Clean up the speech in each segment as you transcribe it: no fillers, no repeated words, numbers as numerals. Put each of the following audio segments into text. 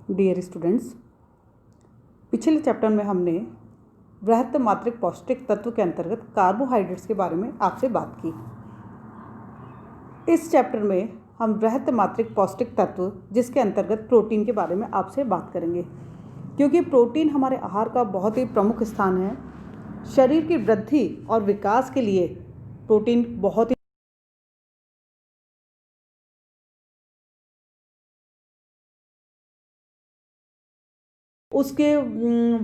Dear students, पिछले chapter में हमने बृहत मात्रिक पौष्टिक तत्व के अंतर्गत कार्बोहाइड्रेट्स के बारे में आपसे बात की। इस चैप्टर में हम बृहत मात्रिक पौष्टिक तत्व जिसके अंतर्गत प्रोटीन के बारे में आपसे बात करेंगे, क्योंकि प्रोटीन हमारे आहार का बहुत ही प्रमुख स्थान है। शरीर की वृद्धि और विकास के लिए प्रोटीन बहुत ही उसके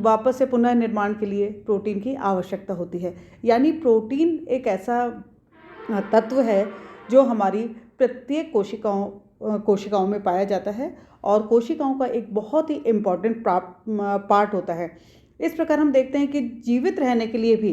वापस से पुनर्निर्माण के लिए प्रोटीन की आवश्यकता होती है। यानी प्रोटीन एक ऐसा तत्व है जो हमारी प्रत्येक कोशिकाओं में पाया जाता है और कोशिकाओं का एक बहुत ही इम्पॉर्टेंट पार्ट होता है। इस प्रकार हम देखते हैं कि जीवित रहने के लिए भी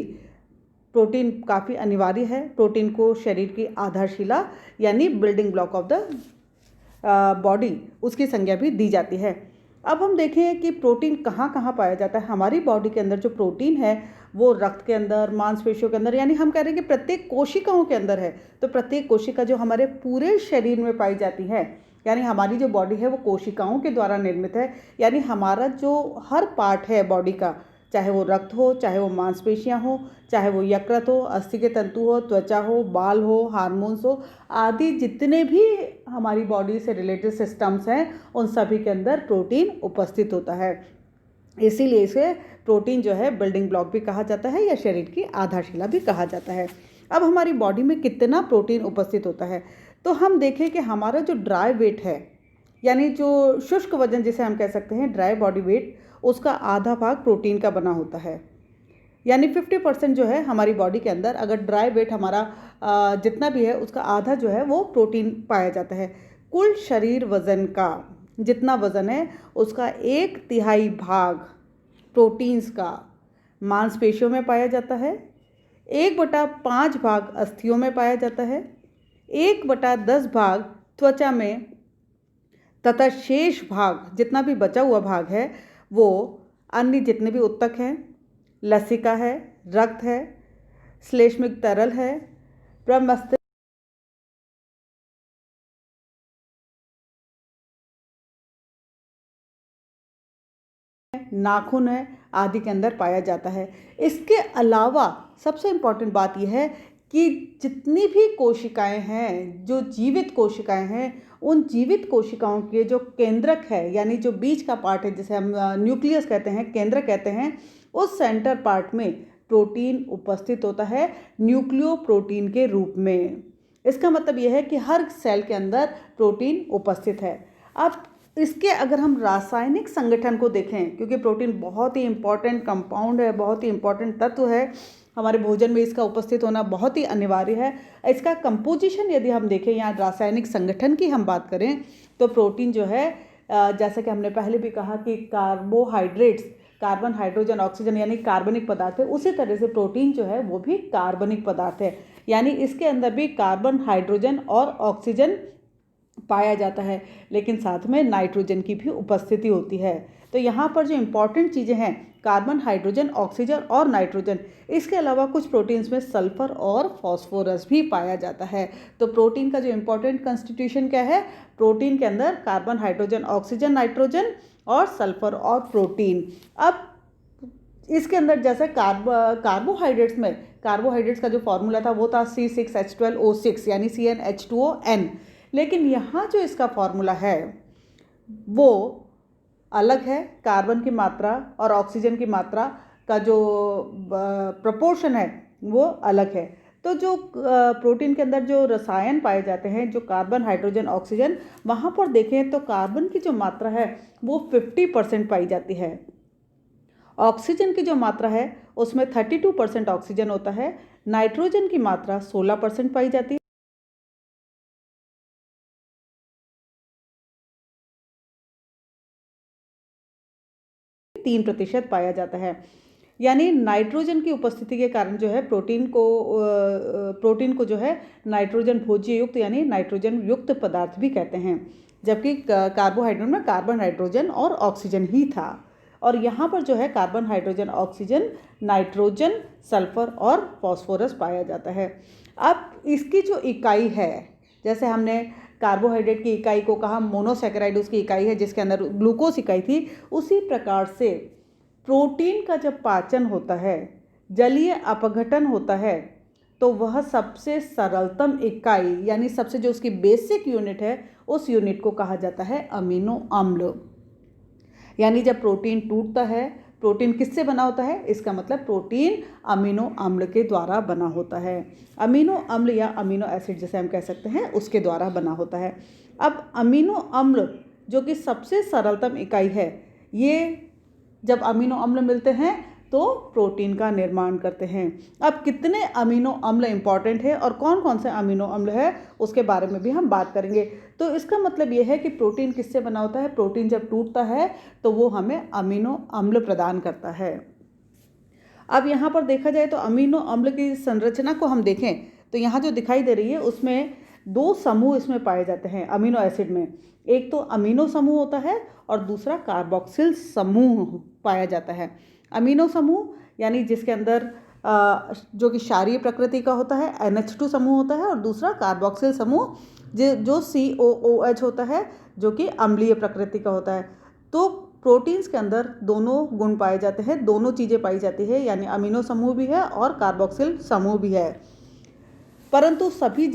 प्रोटीन काफ़ी अनिवार्य है। प्रोटीन को शरीर की आधारशिला यानी building block of the body उसकी संज्ञा भी दी जाती है। अब हम देखें कि प्रोटीन कहाँ कहाँ पाया जाता है। हमारी बॉडी के अंदर जो प्रोटीन है वो रक्त के अंदर, मांसपेशियों के अंदर, यानी हम कह रहे हैं कि प्रत्येक कोशिकाओं के अंदर है। तो प्रत्येक कोशिका जो हमारे पूरे शरीर में पाई जाती है, यानी हमारी जो बॉडी है वो कोशिकाओं के द्वारा निर्मित है। यानी हमारा जो हर पार्ट है बॉडी का, चाहे वो रक्त हो, चाहे वो मांसपेशियाँ हो, चाहे वो यकृत हो, अस्थि के तंतु हो, त्वचा हो, बाल हो, हार्मोन्स हो, आदि जितने भी हमारी बॉडी से रिलेटेड सिस्टम्स हैं उन सभी के अंदर प्रोटीन उपस्थित होता है। इसीलिए इसे प्रोटीन जो है बिल्डिंग ब्लॉक भी कहा जाता है या शरीर की आधारशिला भी कहा जाता है। अब हमारी बॉडी में कितना प्रोटीन उपस्थित होता है, तो हम देखें कि हमारा जो ड्राई वेट है, यानी जो शुष्क वजन जिसे हम कह सकते हैं ड्राई बॉडी वेट, उसका आधा भाग प्रोटीन का बना होता है। यानी 50% जो है हमारी बॉडी के अंदर, अगर ड्राई वेट हमारा जितना भी है उसका आधा जो है वो प्रोटीन पाया जाता है। कुल शरीर वज़न का जितना वज़न है उसका 1/3 भाग प्रोटीन्स का मांसपेशियों में पाया जाता है, 1/5 भाग अस्थियों में पाया जाता है, 1/10 भाग त्वचा में, तथा शेष भाग जितना भी बचा हुआ भाग है वो अन्य जितने भी ऊतक हैं, लसिका है, रक्त है, श्लेष्मिक तरल है, प्रमस्तिष्क, नाखून है, आदि के अंदर पाया जाता है। इसके अलावा सबसे इम्पॉर्टेंट बात यह है कि जितनी भी कोशिकाएं हैं, जो जीवित कोशिकाएं हैं, उन जीवित कोशिकाओं के जो केंद्रक है, यानी जो बीच का पार्ट है जिसे हम न्यूक्लियस कहते हैं, केंद्रक कहते हैं, उस सेंटर पार्ट में प्रोटीन उपस्थित होता है न्यूक्लियोप्रोटीन के रूप में। इसका मतलब यह है कि हर सेल के अंदर प्रोटीन उपस्थित है। अब इसके अगर हम रासायनिक संगठन को देखें, क्योंकि प्रोटीन बहुत ही इम्पॉर्टेंट कंपाउंड है, बहुत ही इम्पॉर्टेंट तत्व है, हमारे भोजन में इसका उपस्थित होना बहुत ही अनिवार्य है। इसका कंपोजिशन यदि हम देखें, यहाँ रासायनिक संगठन की हम बात करें, तो प्रोटीन जो है जैसा कि हमने पहले भी कहा कि कार्बोहाइड्रेट्स, कार्बन, हाइड्रोजन, ऑक्सीजन यानी कार्बनिक पदार्थ है, उसी तरह से प्रोटीन जो है वो भी कार्बनिक पदार्थ है। यानी इसके अंदर भी कार्बन, हाइड्रोजन और ऑक्सीजन पाया जाता है, लेकिन साथ में नाइट्रोजन की भी उपस्थिति होती है। तो यहाँ पर जो इम्पॉर्टेंट चीज़ें हैं कार्बन, हाइड्रोजन, ऑक्सीजन और नाइट्रोजन। इसके अलावा कुछ प्रोटीन्स में सल्फर और फॉस्फोरस भी पाया जाता है। तो प्रोटीन का जो इम्पॉर्टेंट कंस्टिट्यूशन क्या है, प्रोटीन के अंदर कार्बन, हाइड्रोजन, ऑक्सीजन, नाइट्रोजन और सल्फर और प्रोटीन। अब इसके अंदर जैसे कार्बोहाइड्रेट्स में, कार्बोहाइड्रेट्स का जो फॉर्मूला था वो था C6H12O6 यानी CnH2ON, लेकिन यहाँ जो इसका फॉर्मूला है वो अलग है। कार्बन की मात्रा और ऑक्सीजन की मात्रा का जो प्रपोर्शन है वो अलग है। तो जो प्रोटीन के अंदर जो रसायन पाए जाते हैं, जो कार्बन, हाइड्रोजन, ऑक्सीजन, वहाँ पर देखें तो कार्बन की जो मात्रा है वो 50% पाई जाती है। ऑक्सीजन की जो मात्रा है उसमें 32% ऑक्सीजन होता है। नाइट्रोजन की मात्रा 16% पाई जाती है। 3% पाया जाता है। यानी नाइट्रोजन की उपस्थिति के कारण जो है प्रोटीन को जो है नाइट्रोजन भोज्य युक्त यानी नाइट्रोजन युक्त पदार्थ भी कहते हैं, जबकि कार्बोहाइड्रेट में कार्बन, हाइड्रोजन और ऑक्सीजन ही था। और यहाँ पर जो है carbon, hydrogen, oxygen, nitrogen, sulphur और फॉस्फोरस पाया जाता है। अब इसकी जो इकाई है, जैसे हमने कार्बोहाइड्रेट की इकाई को कहा मोनोसैकेराइड उसकी इकाई है जिसके अंदर ग्लूकोज इकाई थी, उसी प्रकार से प्रोटीन का जब पाचन होता है, जलीय अपघटन होता है, तो वह सबसे सरलतम इकाई यानी सबसे जो उसकी बेसिक यूनिट है उस यूनिट को कहा जाता है अमीनो अम्ल। यानी जब प्रोटीन टूटता है, प्रोटीन किससे बना होता है, इसका मतलब प्रोटीन अमीनो अम्ल के द्वारा बना होता है। अमीनो अम्ल या अमीनो एसिड जिसे हम कह सकते हैं उसके द्वारा बना होता है। अब अमीनो अम्ल जो कि सबसे सरलतम इकाई है, ये जब अमीनो अम्ल मिलते हैं तो प्रोटीन का निर्माण करते हैं। अब कितने अमीनो अम्ल इम्पॉर्टेंट है और कौन कौन से अमीनो अम्ल है उसके बारे में भी हम बात करेंगे। तो इसका मतलब ये है कि प्रोटीन किससे बना होता है, प्रोटीन जब टूटता है तो वो हमें अमीनो अम्ल प्रदान करता है। अब यहाँ पर देखा जाए तो अमीनो अम्ल की संरचना को हम देखें तो यहाँ जो दिखाई दे रही है उसमें दो समूह इसमें पाए जाते हैं अमीनो एसिड में। एक तो अमीनो समूह होता है और दूसरा कार्बोक्सिल समूह पाया जाता है। अमीनो समूह यानी जिसके अंदर जो कि क्षारीय प्रकृति का होता है NH2 समूह होता है, और दूसरा कार्बोक्सिल समूह जो COOH होता है जो कि अम्लीय प्रकृति का होता है। तो प्रोटीन्स के अंदर दोनों गुण पाए जाते हैं, दोनों चीज़ें पाई जाती है, यानी अमीनो समूह भी है और कार्बोक्सिल समूह भी है। परंतु सभी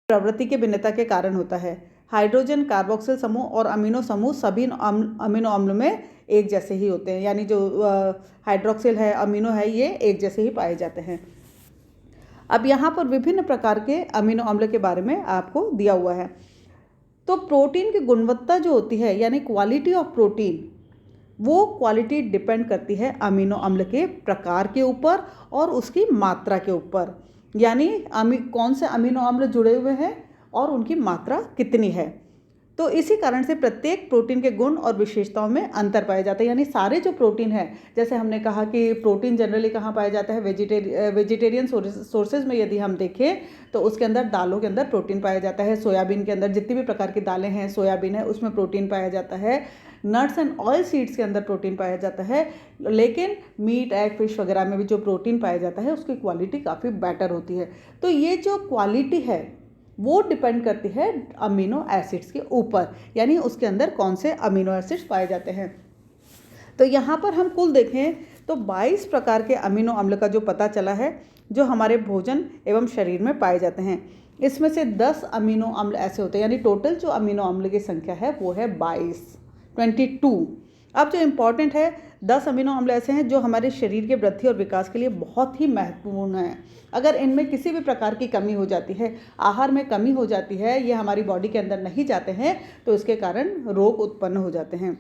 प्रवृत्ति के भिन्नता के कारण होता है। हाइड्रोजन कार्बोक्सिल समूह और अमीनो समूह सभी अमीनो अम्ल में एक जैसे ही होते हैं, यानी जो हाइड्रोक्सिल है, अमीनो है, ये एक जैसे ही पाए जाते हैं। अब यहाँ पर विभिन्न प्रकार के अमीनो अम्ल के बारे में आपको दिया हुआ है। तो प्रोटीन की गुणवत्ता जो होती है यानी क्वालिटी ऑफ प्रोटीन, वो क्वालिटी डिपेंड करती है अमीनो अम्ल के प्रकार के ऊपर और उसकी मात्रा के ऊपर, यानी कौन से अमीनो अम्ल जुड़े हुए हैं और उनकी मात्रा कितनी है। तो इसी कारण से प्रत्येक प्रोटीन के गुण और विशेषताओं में अंतर पाया जाता है। यानी सारे जो प्रोटीन है, जैसे हमने कहा कि प्रोटीन जनरली कहाँ पाया जाता है, वेजिटेरियन सोर्सेज में यदि हम देखें तो उसके अंदर दालों के अंदर प्रोटीन पाया जाता है। सोयाबीन के अंदर जितनी भी प्रकार की दालें हैं, सोयाबीन है उसमें प्रोटीन पाया जाता है। नट्स एंड ऑयल सीड्स के अंदर प्रोटीन पाया जाता है। लेकिन मीट, एग, फिश वगैरह में भी जो प्रोटीन पाया जाता है उसकी क्वालिटी काफ़ी बेटर होती है। तो ये जो क्वालिटी है वो डिपेंड करती है अमीनो एसिड्स के ऊपर, यानी उसके अंदर कौन से अमीनो एसिड्स पाए जाते हैं। तो यहाँ पर हम कुल देखें तो 22 प्रकार के अमीनो अम्ल का जो पता चला है जो हमारे भोजन एवं शरीर में पाए जाते हैं। इसमें से 10 अमीनो अम्ल ऐसे होते हैं, यानी टोटल जो अमीनो अम्ल की संख्या है वो है 22। अब जो इम्पॉर्टेंट है, 10 अमीनो अम्ल ऐसे हैं जो हमारे शरीर के वृद्धि और विकास के लिए बहुत ही महत्वपूर्ण है। अगर इनमें किसी भी प्रकार की कमी हो जाती है, आहार में कमी हो जाती है, ये हमारी बॉडी के अंदर नहीं जाते हैं, तो इसके कारण रोग उत्पन्न हो जाते हैं।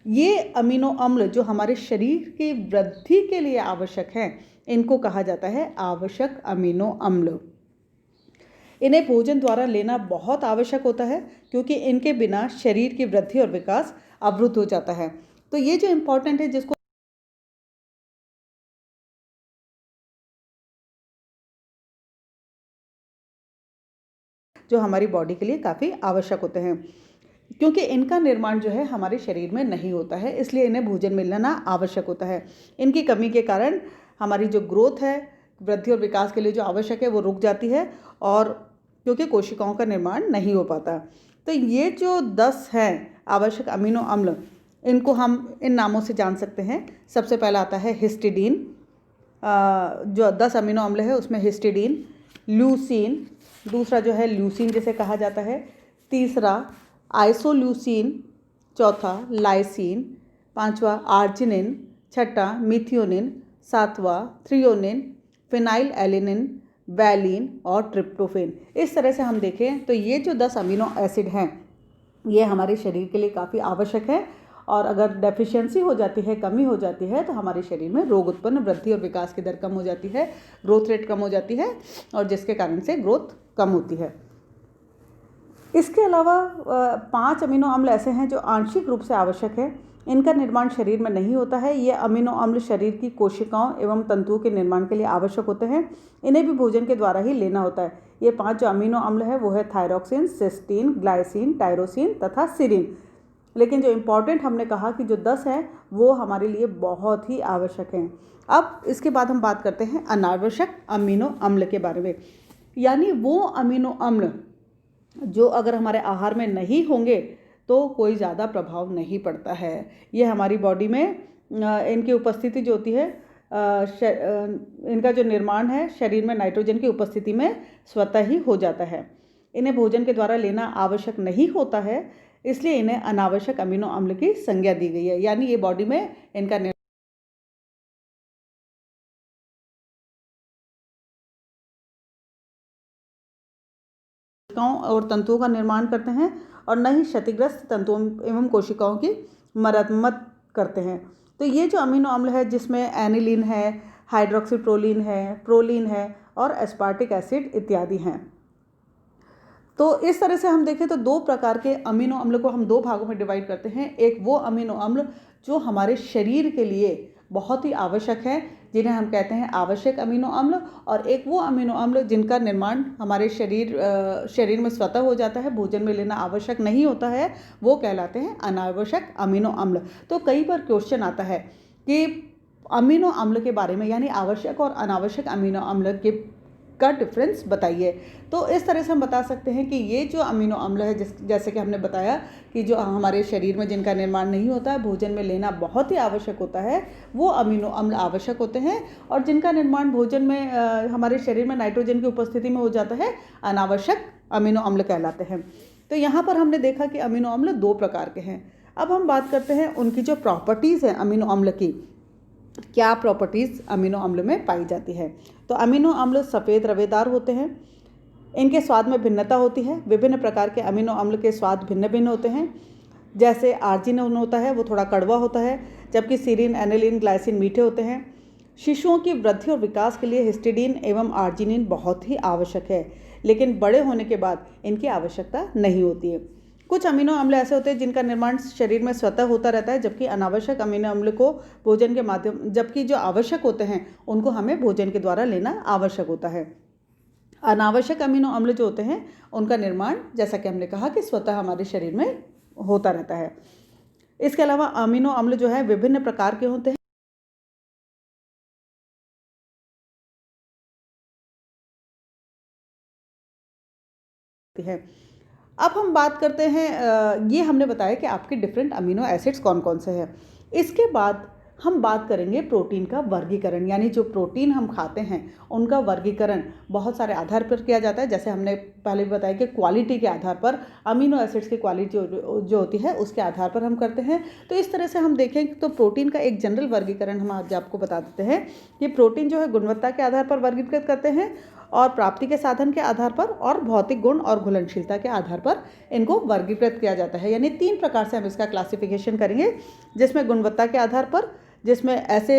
ये अमीनो अम्ल जो हमारे शरीर की वृद्धि के लिए आवश्यक हैं, इनको कहा जाता है आवश्यक अमीनो अम्ल। इन्हें भोजन द्वारा लेना बहुत आवश्यक होता है क्योंकि इनके बिना शरीर की वृद्धि और विकास अवरुद्ध हो जाता है। तो ये जो इम्पोर्टेंट है, जिसको जो हमारी बॉडी के लिए काफ़ी आवश्यक होते हैं, क्योंकि इनका निर्माण जो है हमारे शरीर में नहीं होता है, इसलिए इन्हें भोजन में लेना आवश्यक होता है। इनकी कमी के कारण हमारी जो ग्रोथ है, वृद्धि और विकास के लिए जो आवश्यक है वो रुक जाती है, और क्योंकि कोशिकाओं का निर्माण नहीं हो पाता। तो ये जो 10 हैं आवश्यक अमीनो अम्ल, इनको हम इन नामों से जान सकते हैं। सबसे पहला आता है हिस्टिडीन, जो 10 अमीनो अम्ल है उसमें हिस्टिडीन, ल्यूसीन, दूसरा जो है ल्यूसीन जिसे कहा जाता है, तीसरा आइसोल्यूसीन, चौथा लाइसीन, पांचवा आर्जिनिन, छठा मिथियोनिन, सातवां थ्रियोनिन, फिनाइल एलिनिन, वैलिन और ट्रिप्टोफेन। इस तरह से हम देखें तो ये जो 10 अमीनो एसिड हैं ये हमारे शरीर के लिए काफ़ी आवश्यक है, और अगर डेफिशिएंसी हो जाती है, कमी हो जाती है, तो हमारे शरीर में रोग उत्पन्न, वृद्धि और विकास की दर कम हो जाती है, ग्रोथ रेट कम हो जाती है, और जिसके कारण से ग्रोथ कम होती है। इसके अलावा 5 अमीनो अम्ल ऐसे हैं जो आंशिक रूप से आवश्यक है। इनका निर्माण शरीर में नहीं होता है। ये अमीनो अम्ल शरीर की कोशिकाओं एवं तंतुओं के निर्माण के लिए आवश्यक होते हैं। इन्हें भी भोजन के द्वारा ही लेना होता है। ये 5 जो अमीनो अम्ल है वो है थायरोक्सिन, सिस्टीन, ग्लाइसिन, टायरोसिन तथा सीरिन। लेकिन जो इम्पॉर्टेंट हमने कहा कि जो 10 हैं वो हमारे लिए बहुत ही आवश्यक हैं। अब इसके बाद हम बात करते हैं अनावश्यक अमीनो अम्ल के बारे में, यानी वो अमीनो अम्ल जो अगर हमारे आहार में नहीं होंगे तो कोई ज़्यादा प्रभाव नहीं पड़ता है। ये हमारी बॉडी में इनकी उपस्थिति जो होती है, इनका जो निर्माण है शरीर में नाइट्रोजन की उपस्थिति में स्वतः ही हो जाता है। इन्हें भोजन के द्वारा लेना आवश्यक नहीं होता है, इसलिए इन्हें अनावश्यक अमीनो अम्ल की संज्ञा दी गई है। यानी ये बॉडी में इनका कोशिकाओं और तंतुओं का निर्माण करते हैं और न ही क्षतिग्रस्त तंतुओं एवं कोशिकाओं की मरम्मत करते हैं। तो ये जो अमीनो अम्ल है जिसमें एनिलीन है, हाइड्रोक्सीप्रोलीन है, प्रोलीन है और एस्पार्टिक एसिड इत्यादि हैं। तो इस तरह से हम देखें तो 2 प्रकार के अमीनो अम्ल को हम 2 भागों में डिवाइड करते हैं। एक वो अमीनो अम्ल जो हमारे शरीर के लिए बहुत ही आवश्यक है, जिन्हें हम कहते हैं आवश्यक अमीनो अम्ल, और एक वो अमीनो अम्ल जिनका निर्माण हमारे शरीर में स्वतः हो जाता है, भोजन में लेना आवश्यक नहीं होता है, वो कहलाते हैं अनावश्यक अमीनो अम्ल। तो कई बार क्वेश्चन आता है कि अमीनो अम्ल के बारे में, यानी आवश्यक और अनावश्यक अमीनो अम्ल के का डिफरेंस बताइए। तो इस तरह से हम बता सकते हैं कि ये जो अमीनो अम्ल है, जैसे कि हमने बताया कि जो हमारे शरीर में जिनका निर्माण नहीं होता है, भोजन में लेना बहुत ही आवश्यक होता है, वो अमीनो अम्ल आवश्यक होते हैं, और जिनका निर्माण भोजन में हमारे शरीर में नाइट्रोजन की उपस्थिति में हो जाता है, अनावश्यक अमीनो अम्ल कहलाते हैं। तो यहाँ पर हमने देखा कि अमीनो अम्ल 2 प्रकार के हैं। अब हम बात करते हैं उनकी जो प्रॉपर्टीज़ हैं अमीनो अम्ल की, क्या प्रॉपर्टीज़ अमीनो अम्ल में पाई जाती है। तो अमीनो अम्ल सफ़ेद रवेदार होते हैं, इनके स्वाद में भिन्नता होती है। विभिन्न प्रकार के अमीनो अम्ल के स्वाद भिन्न भिन्न होते हैं। जैसे आर्जिनिन होता है वो थोड़ा कड़वा होता है, जबकि सीरीन, एनिलीन, ग्लाइसिन मीठे होते हैं। शिशुओं की वृद्धि और विकास के लिए हिस्टिडीन एवं आर्जिनिन बहुत ही आवश्यक है, लेकिन बड़े होने के बाद इनकी आवश्यकता नहीं होती है। कुछ अमीनो अम्ल ऐसे होते हैं जिनका निर्माण शरीर में स्वतः होता रहता है, जबकि अनावश्यक अमीनो अम्ल को भोजन के माध्यम, जबकि जो आवश्यक होते हैं उनको हमें भोजन के द्वारा लेना आवश्यक होता है। अनावश्यक अमीनो अम्ल जो होते हैं उनका निर्माण, जैसा कि हमने कहा, कि स्वतः हमारे शरीर में होता रहता है। इसके अलावा अमीनो अम्ल जो है विभिन्न प्रकार के होते हैं। अब हम बात करते हैं, ये हमने बताया कि आपके डिफरेंट अमीनो एसिड्स कौन कौन से हैं। इसके बाद हम बात करेंगे प्रोटीन का वर्गीकरण, यानी जो प्रोटीन हम खाते हैं उनका वर्गीकरण बहुत सारे आधार पर किया जाता है। जैसे हमने पहले भी बताया कि क्वालिटी के आधार पर, अमीनो एसिड्स की क्वालिटी जो होती है उसके आधार पर हम करते हैं। तो इस तरह से हम देखें तो प्रोटीन का एक जनरल वर्गीकरण हम आज आपको बता देते हैं कि प्रोटीन जो है गुणवत्ता के आधार पर वर्गीकृत करते हैं, और प्राप्ति के साधन के आधार पर, और भौतिक गुण और घुलनशीलता के आधार पर इनको वर्गीकृत किया जाता है। यानी 3 प्रकार से हम इसका क्लासिफिकेशन करेंगे, जिसमें गुणवत्ता के आधार पर, जिसमें ऐसे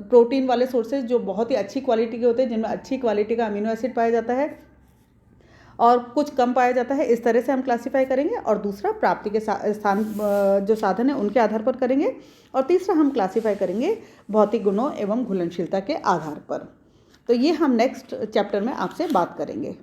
प्रोटीन वाले सोर्सेज जो बहुत ही अच्छी क्वालिटी के होते हैं, जिनमें अच्छी क्वालिटी का अमीनो एसिड पाया जाता है, और कुछ कम पाया जाता है, इस तरह से हम क्लासीफाई करेंगे। और दूसरा प्राप्ति के स्थान जो साधन है उनके आधार पर करेंगे, और तीसरा हम क्लासीफाई करेंगे भौतिक गुणों एवं घुलनशीलता के आधार पर। तो ये हम नेक्स्ट चैप्टर में आपसे बात करेंगे।